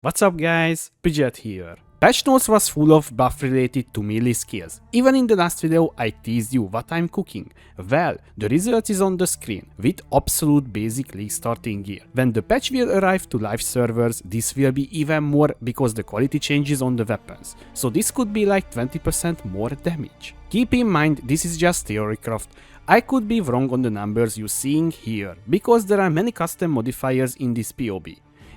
What's up guys, Pidget here. Patch notes was full of buff related to melee skills. Even in the last video I teased you what I'm cooking. Well, the result is on the screen, with absolute basic league starting gear. When the patch will arrive to live servers, this will be even more because the quality changes on the weapons. So this could be like 20% more damage. Keep in mind this is just theorycraft. I could be wrong on the numbers you're seeing here, because there are many custom modifiers in this POB.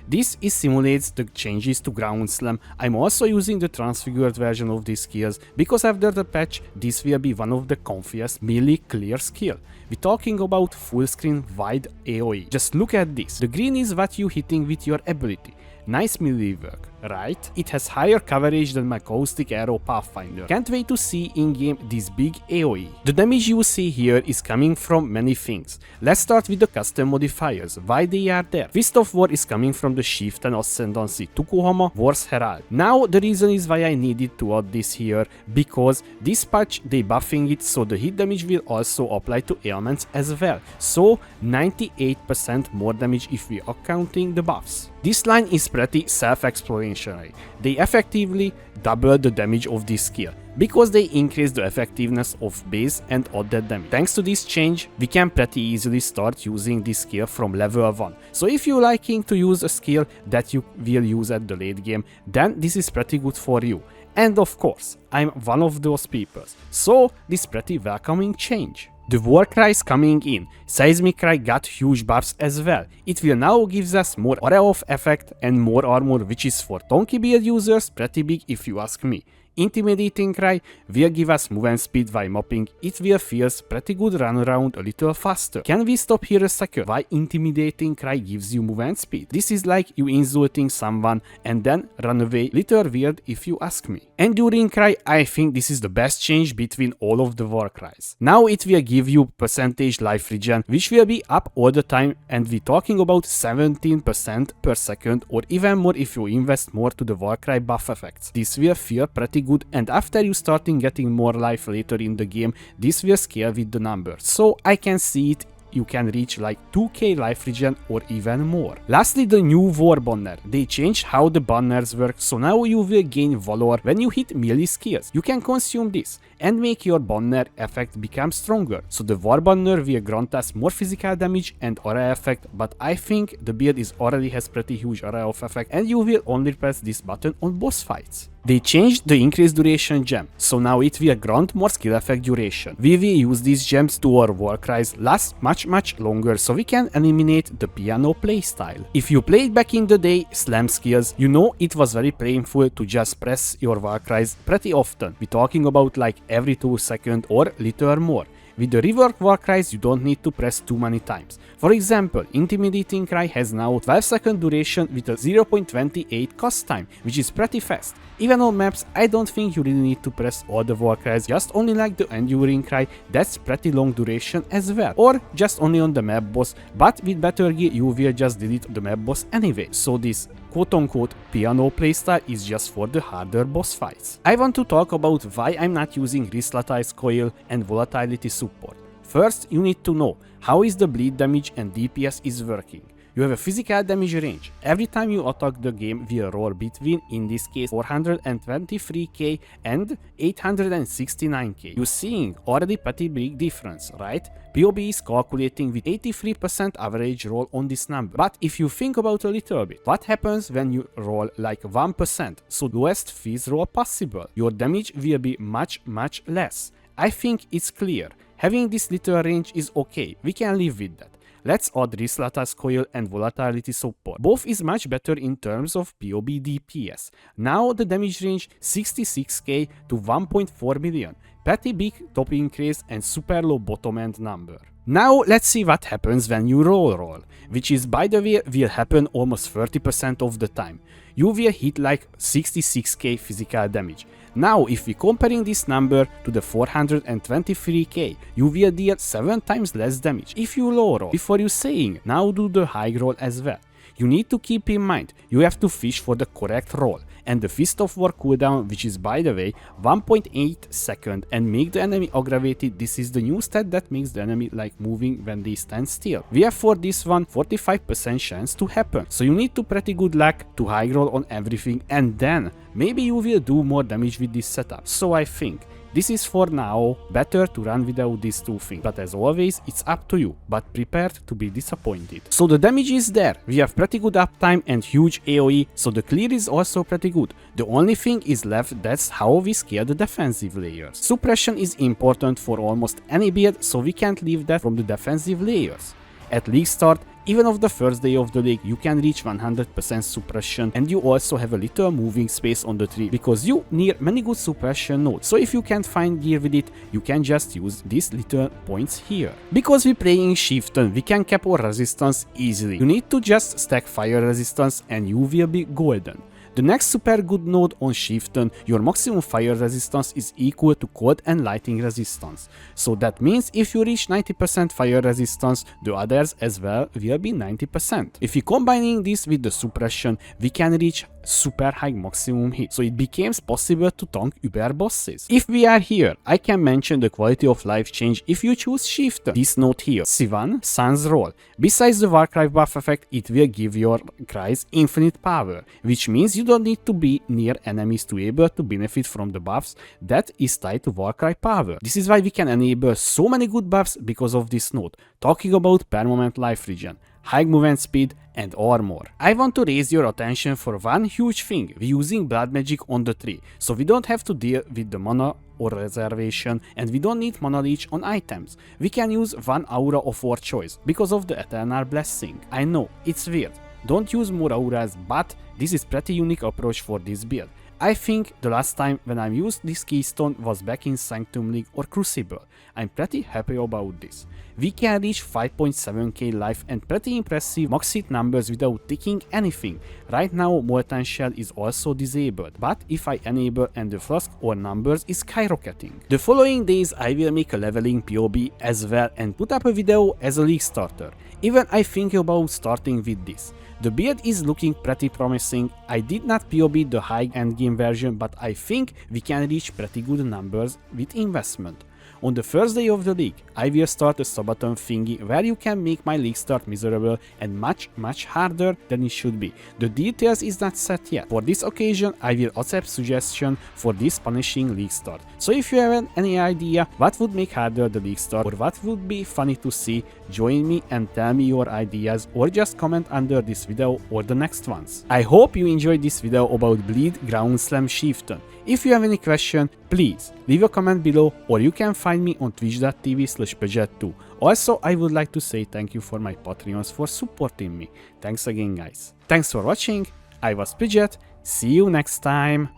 This simulates the changes to ground slam. I'm also using the transfigured version of these skills because after the patch this will be one of the comfiest melee clear skill. We're talking about full screen wide AoE. Just look at this. The green is what you hitting with your ability. Nice melee work, right? It has higher coverage than my caustic arrow pathfinder. Can't wait to see in-game this big AoE. The damage you see here is coming from many things. Let's start with the custom modifiers, why they are there. Fist of War is coming from the Shift and Ascendancy Tukuhama War's Herald. Now the reason is why I needed to add this here, because this patch they buffing it so the hit damage will also apply to ailments as well. So 98% more damage if we are counting the buffs. This line is pretty self-explanatory. They effectively double the damage of this skill, because they increase the effectiveness of base and added damage. Thanks to this change, we can pretty easily start using this skill from level 1. So if you're liking to use a skill that you will use at the late game, then this is pretty good for you. And of course, I'm one of those people, so this pretty welcoming change. The war cries coming in. Seismic Cry got huge buffs as well. It will now gives us more area of effect and more armor, which is for Tonky build users pretty big if you ask me. Intimidating Cry will give us movement speed while mopping. It will feels pretty good run around a little faster. Can we stop here a second? Why Intimidating Cry gives you movement speed? This is like you insulting someone and then run away. Little weird if you ask me. Enduring Cry, I think this is the best change between all of the war cries. Now it will give you percentage life regen, which will be up all the time, and we're talking about 17% per second or even more if you invest more to the war cry buff effects. This will feel pretty good, and after you starting getting more life later in the game, this will scale with the numbers. So I can see it. You can reach like 2k life regen or even more. Lastly, the new war banner. They changed how the banners work, so now you will gain valor when you hit melee skills. You can consume this and make your banner effect become stronger. So the war banner will grant us more physical damage and area effect, but I think the build already has pretty huge area of effect and you will only press this button on boss fights. They changed the increased duration gem, so now it will grant more skill effect duration. We will use these gems to our war cries last much longer, so we can eliminate the piano playstyle. If you played back in the day slam skills, you know it was very painful to just press your war cries pretty often. We're talking about like every 2 seconds or little more. With the rework war cries, you don't need to press too many times. For example, Intimidating Cry has now 12-second duration with a 0.28 cast time, which is pretty fast. Even on maps, I don't think you really need to press all the war cries, just only like the Enduring Cry, that's pretty long duration as well. Or just only on the map boss, but with better gear you will just delete the map boss anyway. So this quote-unquote piano playstyle is just for the harder boss fights. I want to talk about why I'm not using wrist lattice coil and volatility support. First, you need to know how is the bleed damage and DPS is working. You have a physical damage range. Every time you attack, the game will roll between, in this case, 423k and 869k. You're seeing already pretty big difference, right? POB is calculating with 83% average roll on this number. But if you think about a little bit, what happens when you roll like 1%? So lowest phase roll possible. Your damage will be much less. I think it's clear. Having this little range is okay. We can live with that. Let's add wrist lattice coil and volatility support. Both is much better in terms of POB DPS. Now the damage range 66k to 1.4 million. Pretty big top increase and super low bottom end number. Now let's see what happens when you roll, which is by the way will happen almost 30% of the time. You will hit like 66k physical damage. Now if we comparing this number to the 423k, you will deal 7 times less damage if you low roll. Before you saying now do the high roll as well. You need to keep in mind, you have to fish for the correct roll, and the Fist of War cooldown, which is by the way 1.8 second, and make the enemy aggravated. This is the new stat that makes the enemy like moving when they stand still. We have for this one 45% chance to happen, so you need to pretty good luck to high roll on everything, and then maybe you will do more damage with this setup. So I think this is for now better to run without these two things, but as always it's up to you, but prepared to be disappointed. So the damage is there, we have pretty good uptime and huge AoE, so the clear is also pretty good. The only thing is left, that's how we scale the defensive layers. Suppression is important for almost any build, so we can't leave that from the defensive layers. At league start, even of the first day of the league, you can reach 100% suppression, and you also have a little moving space on the tree because you near many good suppression nodes. So if you can't find gear with it, you can just use these little points here. Because we play in Chieftain, we can cap our resistance easily. You need to just stack fire resistance and you will be golden. The next super good node on Chieftain, your maximum fire resistance is equal to cold and lightning resistance. So that means if you reach 90% fire resistance, the others as well will be 90%. If we combining this with the suppression, we can reach super high maximum hit, so it becomes possible to tank uber bosses. If we are here, I can mention the quality of life change if you choose Chieftain. This node here, Sivan, Sun's Roll. Besides the Warcry buff effect, it will give your cries infinite power, which means you don't need to be near enemies to be able to benefit from the buffs that is tied to Warcry power. This is why we can enable so many good buffs because of this node. Talking about permanent life regen, high movement speed and armor. I want to raise your attention for one huge thing. We're using blood magic on the tree, so we don't have to deal with the mana or reservation, and we don't need mana leech on items. We can use one aura of our choice because of the eternal blessing. I know, it's weird. Don't use more auras, but this is pretty unique approach for this build. I think the last time when I used this keystone was back in Sanctum League or Crucible. I'm pretty happy about this. We can reach 5.7k life and pretty impressive max hit numbers without taking anything. Right now Molten Shell is also disabled, but if I enable and the flask or numbers is skyrocketing. The following days I will make a leveling POB as well and put up a video as a league starter. Even I think about starting with this. The build is looking pretty promising. I did not POB the high endgame version, but I think we can reach pretty good numbers with investment. On the first day of the league, I will start a subathon thingy where you can make my league start miserable and much harder than it should be. The details is not set yet. For this occasion, I will accept suggestion for this punishing league start. So if you have any idea what would make harder the league start or what would be funny to see, join me and tell me your ideas or just comment under this video or the next ones. I hope you enjoyed this video about Bleed Ground Slam Chieftain. If you have any question, please leave a comment below or you can find me on twitch.tv/Peugeot2. Also, I would like to say thank you for my Patreons for supporting me. Thanks again guys. Thanks for watching, I was Peugeot, see you next time.